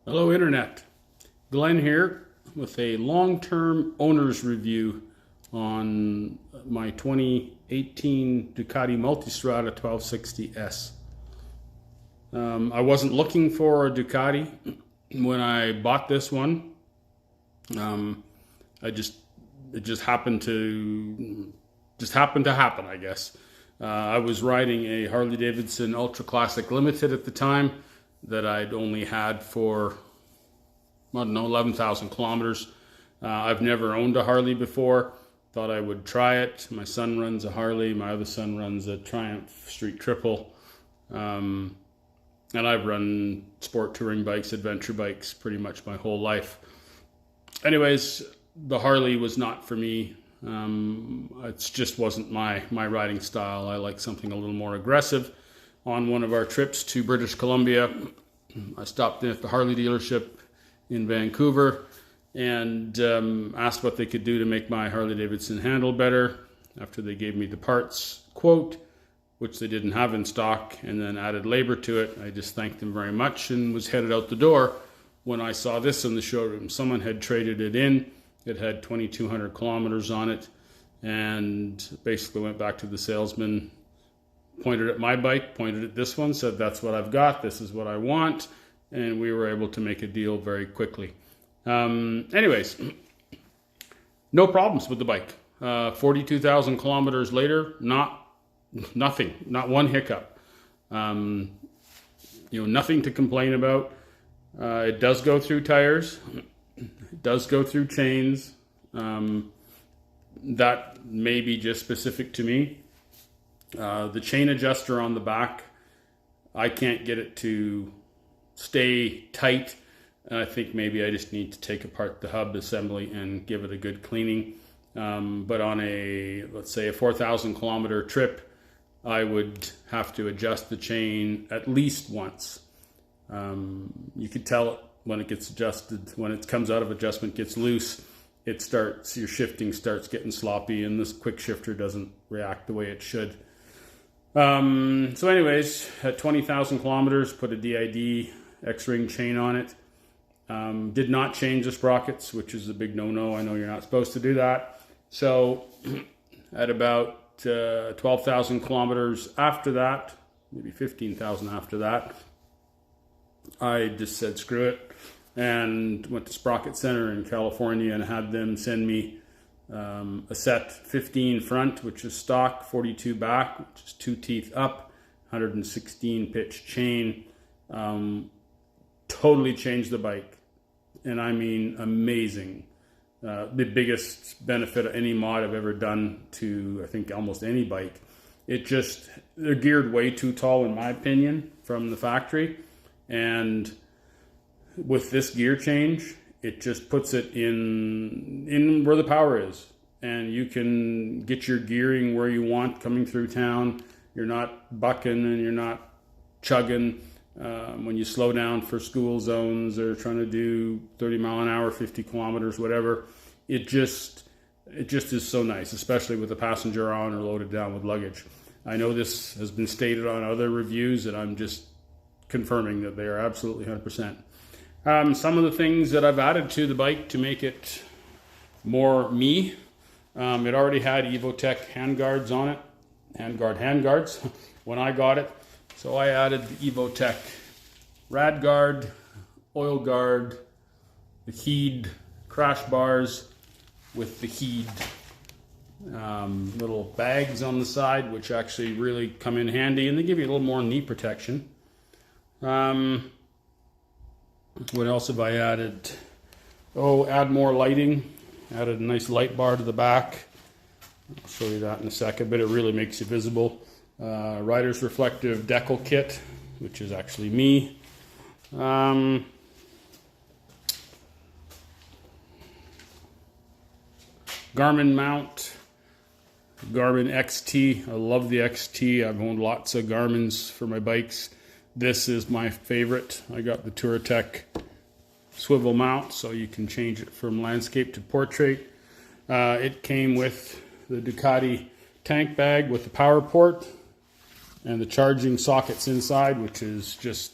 Hello Internet, Glenn here with a long-term owner's review on my 2018 Ducati Multistrada 1260S. I wasn't looking for a Ducati when I bought this one. It just happened to happen, I guess. I was riding a Harley Davidson Ultra Classic Limited at the time that I'd only had for, I don't know, 11,000 kilometers. I've never owned a Harley before. Thought I would try it. My son runs a Harley. My other son runs a Triumph Street Triple. And I've run sport touring bikes, adventure bikes pretty much my whole life. Anyways, the Harley was not for me. It just wasn't my riding style. I like something a little more aggressive. On one of our trips to British Columbia, I stopped in at the Harley dealership in Vancouver and asked what they could do to make my Harley Davidson handle better. After they gave me the parts quote, which they didn't have in stock, and then added labor to it, I just thanked them very much and was headed out the door when I saw this in the showroom. Someone had traded it in. It had 2,200 kilometers on it, and basically went back to the salesman, pointed at my bike, pointed at this one, said, "That's what I've got, this is what I want," and we were able to make a deal very quickly. Anyways, no problems with the bike. 42,000 kilometers later, nothing, not one hiccup. Nothing to complain about. It does go through tires. It does go through chains. That may be just specific to me. The chain adjuster on the back, I can't get it to stay tight. I think maybe I just need to take apart the hub assembly and give it a good cleaning. But on let's say a 4,000 kilometer trip, I would have to adjust the chain at least once. You could tell it when it gets adjusted, when it comes out of adjustment, gets loose, your shifting starts getting sloppy, and this quick shifter doesn't react the way it should. So anyways, at 20,000 kilometers, put a DID X-ring chain on it. Did not change the sprockets, which is a big no-no. I know you're not supposed to do that. So at about 12,000 kilometers after that, maybe 15,000 after that, I just said screw it and went to Sprocket Center in California and had them send me a set 15 front, which is stock, 42 back, which is 2 teeth up, 116 pitch chain. Totally changed the bike, and I mean amazing. The biggest benefit of any mod I've ever done to, I think, almost any bike. They're geared way too tall in my opinion from the factory, and with this gear change, it just puts it in where the power is, and you can get your gearing where you want coming through town. You're not bucking and you're not chugging. When you slow down for school zones or trying to do 30 mile an hour, 50 kilometers, whatever, it just is so nice, especially with the passenger on or loaded down with luggage. I know this has been stated on other reviews, and I'm just confirming that they are absolutely 100%. Some of the things that I've added to the bike to make it more me. It already had Evotech handguards on it, handguards when I got it. So I added the Evotech rad guard, oil guard, the heed crash bars with the heed little bags on the side, which actually really come in handy, and they give you a little more knee protection. What else have I added? Add more lighting. Added a nice light bar to the back. I'll show you that in a second, but it really makes you visible. Rider's reflective decal kit, which is actually me. Garmin mount. Garmin XT. I love the XT. I've owned lots of Garmins for my bikes. This is my favorite. I got the Touratech swivel mount, so you can change it from landscape to portrait. It came with the Ducati tank bag with the power port and the charging sockets inside, which is just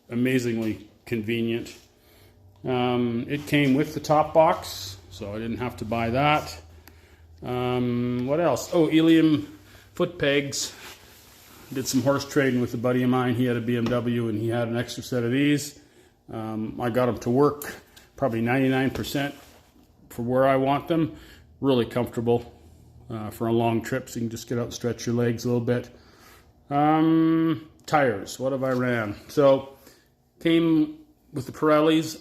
amazingly convenient. It came with the top box, so I didn't have to buy that. What else? Oh, Ilium foot pegs. Did some horse trading with a buddy of mine. He had a BMW and he had an extra set of these. I got them to work probably 99% for where I want them. Really comfortable for a long trip, so you can just get out and stretch your legs a little bit. Tires, what have I ran? So, came with the Pirellis.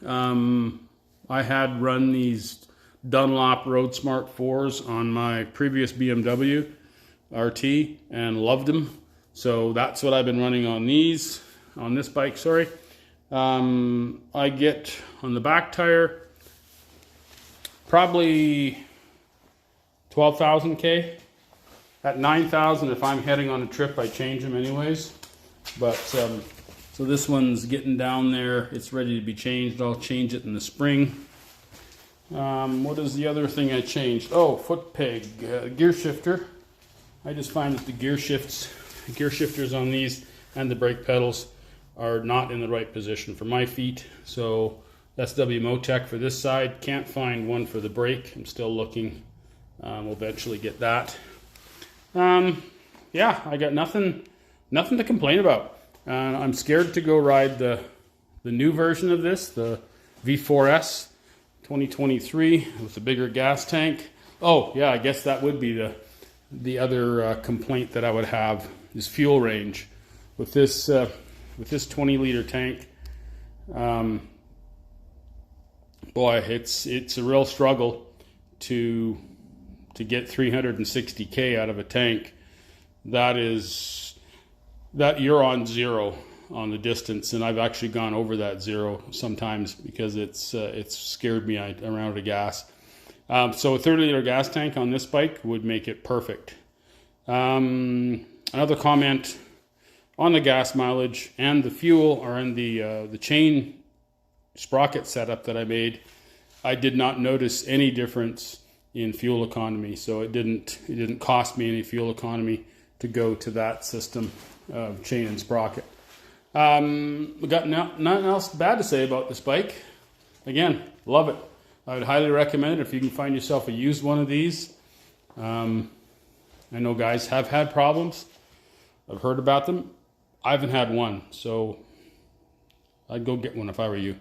I had run these Dunlop Road Smart 4s on my previous BMW RT and loved them. So that's what I've been running on these, on this bike, sorry. I get on the back tire probably 12,000 K. At 9,000, if I'm heading on a trip, I change them anyways. But so this one's getting down there. It's ready to be changed. I'll change it in the spring. What is the other thing I changed? Oh, foot peg, gear shifter. I just find that the gear shifters on these and the brake pedals are not in the right position for my feet. So that's WMOTEC for this side. Can't find one for the brake. I'm still looking. We'll eventually get that. Yeah, I got nothing to complain about. I'm scared to go ride the new version of this, the V4S 2023 with the bigger gas tank. Oh yeah, I guess that would be the other complaint that I would have is fuel range with this 20-liter tank. Boy, it's a real struggle to get 360K out of a tank. That you're on zero on the distance, and I've actually gone over that zero sometimes because it's scared me. I ran out of gas. So a 30-liter gas tank on this bike would make it perfect. Another comment on the gas mileage and the fuel, or in the chain sprocket setup that I made. I did not notice any difference in fuel economy, so it didn't cost me any fuel economy to go to that system of chain and sprocket. We got nothing else bad to say about this bike. Again, love it. I would highly recommend it if you can find yourself a used one of these. I know guys have had problems. I've heard about them. I haven't had one, so I'd go get one if I were you.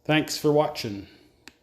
Thanks for watching.